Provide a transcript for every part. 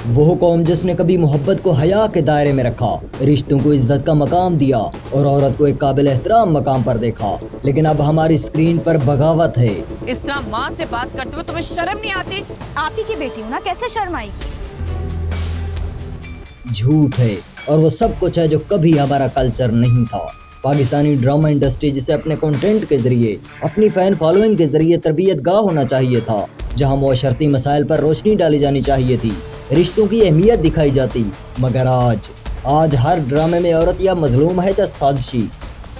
وہ قوم جس نے کبھی محبت کو حیا کے دائرے میں رکھا، رشتوں کو عزت کا مقام دیا اور عورت کو ایک قابل احترام مقام پر دیکھا، لیکن اب ہماری اسکرین پر بغاوت ہے۔ اس طرح ماں سے بات کرتے ہوئے تمہیں شرم نہیں آتی؟ آپ ہی کی بیٹی ہوں نا، کیسے شرم آئی؟ جھوٹ ہے اور وہ سب کچھ ہے جو کبھی ہمارا کلچر نہیں تھا۔ پاکستانی ڈرامہ انڈسٹری جسے اپنے کنٹینٹ کے ذریعے، اپنی فین فالوئنگ کے ذریعے تربیت گاہ ہونا چاہیے تھا، جہاں معاشرتی مسائل پر روشنی ڈالی جانی چاہیے تھی، رشتوں کی اہمیت دکھائی جاتی، مگر آج ہر ڈرامے میں عورت یا مظلوم ہے یا سازشی۔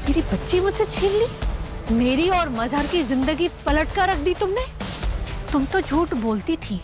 میری بچی مجھ سے چھین لی، میری اور مظہر کی زندگی پلٹ کر رکھ دی تم نے۔ تم تو جھوٹ بولتی تھی۔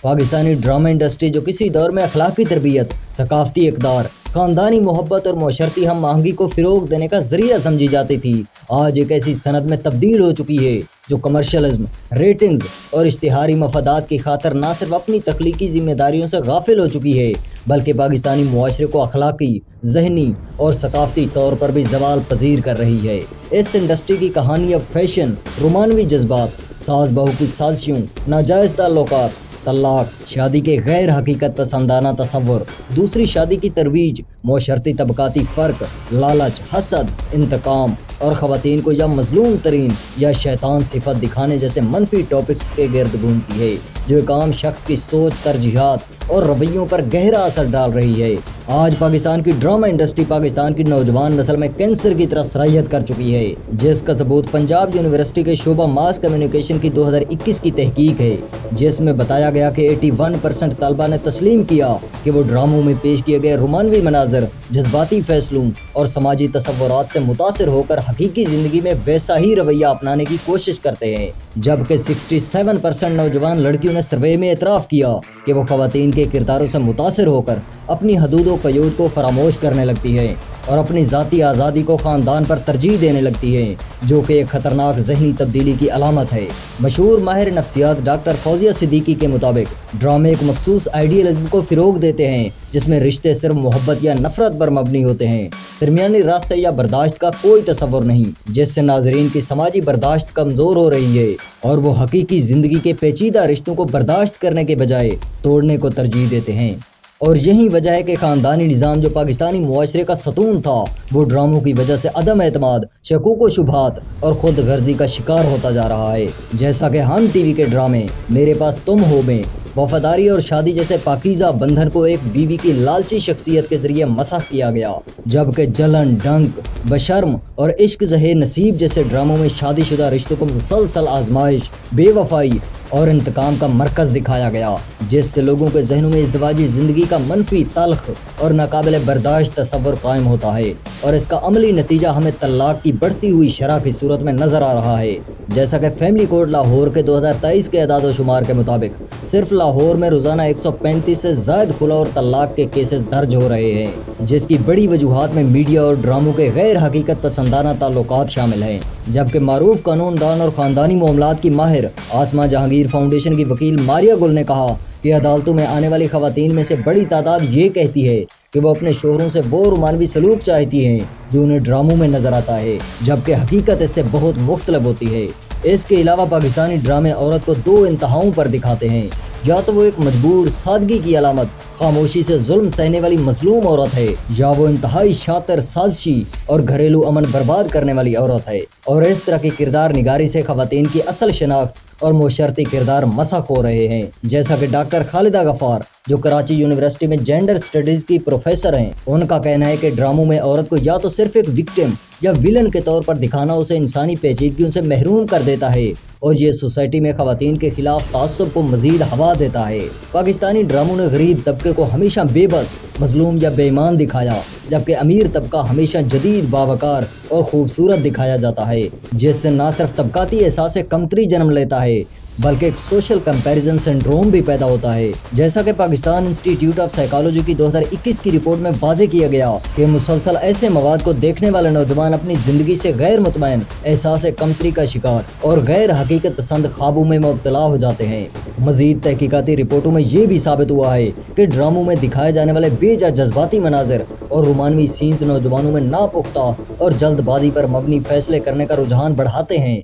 پاکستانی ڈرامہ انڈسٹری جو کسی دور میں اخلاقی تربیت، ثقافتی اقدار، خاندانی محبت اور معاشرتی ہم آہنگی کو فروغ دینے کا ذریعہ سمجھی جاتی تھی، آج ایک ایسی صنعت میں تبدیل ہو چکی ہے جو کمرشلزم، ریٹنگز اور اشتہاری مفادات کی خاطر نہ صرف اپنی تخلیقی ذمہ داریوں سے غافل ہو چکی ہے، بلکہ پاکستانی معاشرے کو اخلاقی، ذہنی اور ثقافتی طور پر بھی زوال پذیر کر رہی ہے۔ اس انڈسٹری کی کہانی اب فیشن، رومانوی جذبات، ساز بہو کی سازشوں، ناجائز تعلقات، طلاق، شادی کے غیر حقیقت پسندانہ تصور، دوسری شادی کی ترویج، معاشرتی طبقاتی فرق، لالچ، حسد، انتقام اور خواتین کو یا مظلوم ترین یا شیطان صفت دکھانے جیسے منفی ٹاپکس کے گرد گھومتی ہے، جو ایک عام شخص کی سوچ، ترجیحات اور رویوں پر گہرا اثر ڈال رہی ہے۔ آج پاکستان کی ڈرامہ انڈسٹری پاکستان کی نوجوان نسل میں کینسر کی طرح سرایت کر چکی ہے، جس کا ثبوت پنجاب یونیورسٹی کے شعبہ ماس کمیونیکیشن کی 2021 کی تحقیق ہے، جس میں بتایا گیا کہ 81% طلبہ نے تسلیم کیا کہ وہ ڈراموں میں پیش کیے گئے رومانوی مناظر، جذباتی فیصلوں اور سماجی تصورات سے متاثر ہو کر حقیقی زندگی میں ویسا ہی رویہ اپنانے کی کوشش کرتے ہیں، جبکہ 67% نوجوان لڑکیوں نے سروے میں اعتراف کیا کہ وہ خواتین کے کرداروں سے متاثر ہو کر اپنی حدود و قیود کو فراموش کرنے لگتی ہے اور اپنی ذاتی آزادی کو خاندان پر ترجیح دینے لگتی ہے، جو کہ ایک خطرناک ذہنی تبدیلی کی علامت ہے۔ مشہور ماہر نفسیات ڈاکٹر فوزیہ صدیقی کے مطابق ڈرامے ایک مخصوص آئیڈیلزم کو فروغ دیتے ہیں جس میں رشتے صرف محبت یا نفرت پر مبنی ہوتے ہیں، درمیانی راستے یا برداشت کا کوئی تصور نہیں، جس سے ناظرین کی سماجی برداشت کمزور ہو رہی ہے اور وہ حقیقی زندگی کے پیچیدہ رشتوں کو برداشت کرنے کے بجائے توڑنے کو ترجیح دیتے ہیں۔ اور یہی وجہ ہے کہ خاندانی نظام جو پاکستانی معاشرے کا ستون تھا، وہ ڈراموں کی وجہ سے عدم اعتماد، شکوک و شبہات اور خود غرضی کا شکار ہوتا جا رہا ہے، جیسا کہ ہم ٹی وی کے ڈرامے میرے پاس تم ہو میں وفاداری اور شادی جیسے پاکیزہ بندھن کو ایک بیوی کی لالچی شخصیت کے ذریعے مسخ کیا گیا، جبکہ جلن، ڈنک، بشرم اور عشق زہے نصیب جیسے ڈراموں میں شادی شدہ رشتوں کو مسلسل آزمائش، بے وفائی اور انتقام کا مرکز دکھایا گیا، جس سے لوگوں کے ذہنوں میں ازدواجی زندگی کا منفی، تلخ اور ناقابل برداشت تصور قائم ہوتا ہے، اور اس کا عملی نتیجہ ہمیں طلاق کی بڑھتی ہوئی شرح کی صورت میں نظر آ رہا ہے، جیسا کہ فیملی کورٹ لاہور کے 2023 کے اعداد و شمار کے مطابق صرف لاہور میں روزانہ 135 سے زائد خلا اور طلاق کے کیسز درج ہو رہے ہیں، جس کی بڑی وجوہات میں میڈیا اور ڈراموں کے غیر حقیقت پسندانہ تعلقات شامل ہیں، جبکہ معروف قانون دان اور خاندانی معاملات کی ماہر آسما جہانگیر فاؤنڈیشن کی وکیل ماریا گل نے کہا کہ عدالتوں میں آنے والی خواتین میں سے بڑی تعداد یہ کہتی ہے کہ وہ اپنے شوہروں سے وہ رومانوی سلوک چاہتی ہیں جو انہیں ڈراموں میں نظر آتا ہے، جبکہ حقیقت اس سے بہت مختلف ہوتی ہے۔ اس کے علاوہ پاکستانی ڈرامے عورت کو دو انتہاؤں پر دکھاتے ہیں، یا تو وہ ایک مجبور سادگی کی علامت، خاموشی سے ظلم سہنے والی مظلوم عورت ہے، یا وہ انتہائی شاطر، سازشی اور گھریلو امن برباد کرنے والی عورت ہے، اور اس طرح کی کردار نگاری سے خواتین کی اصل شناخت اور معاشرتی کردار مسخ ہو رہے ہیں، جیسا کہ ڈاکٹر خالدہ غفار جو کراچی یونیورسٹی میں جینڈر سٹڈیز کی پروفیسر ہیں، ان کا کہنا ہے کہ ڈراموں میں عورت کو یا تو صرف ایک وکٹم یا ویلن کے طور پر دکھانا اسے انسانی پیچیدگیوں سے محروم کر دیتا ہے، اور یہ سوسائٹی میں خواتین کے خلاف تعصب کو مزید ہوا دیتا ہے۔ پاکستانی ڈراموں نے غریب طبقے کو ہمیشہ بے بس، مظلوم یا بے ایمان دکھایا، جبکہ امیر طبقہ ہمیشہ جدید، باوقار اور خوبصورت دکھایا جاتا ہے، جس سے نہ صرف طبقاتی احساس کمتری جنم لیتا ہے بلکہ ایک سوشل کمپیریزن سنڈروم بھی پیدا ہوتا ہے، جیسا کہ پاکستان انسٹی ٹیوٹ آف سائیکالوجی کی 2021 کی رپورٹ میں واضح کیا گیا کہ مسلسل ایسے مواد کو دیکھنے والے نوجوان اپنی زندگی سے غیر مطمئن، احساس کمتری کا شکار اور غیر حقیقت پسند خوابوں میں مبتلا ہو جاتے ہیں۔ مزید تحقیقاتی رپورٹوں میں یہ بھی ثابت ہوا ہے کہ ڈراموں میں دکھائے جانے والے بے جا جذباتی مناظر اور رومانوی سینز نوجوانوں میں ناپختہ اور جلد بازی پر مبنی فیصلے کرنے کا رجحان بڑھاتے ہیں۔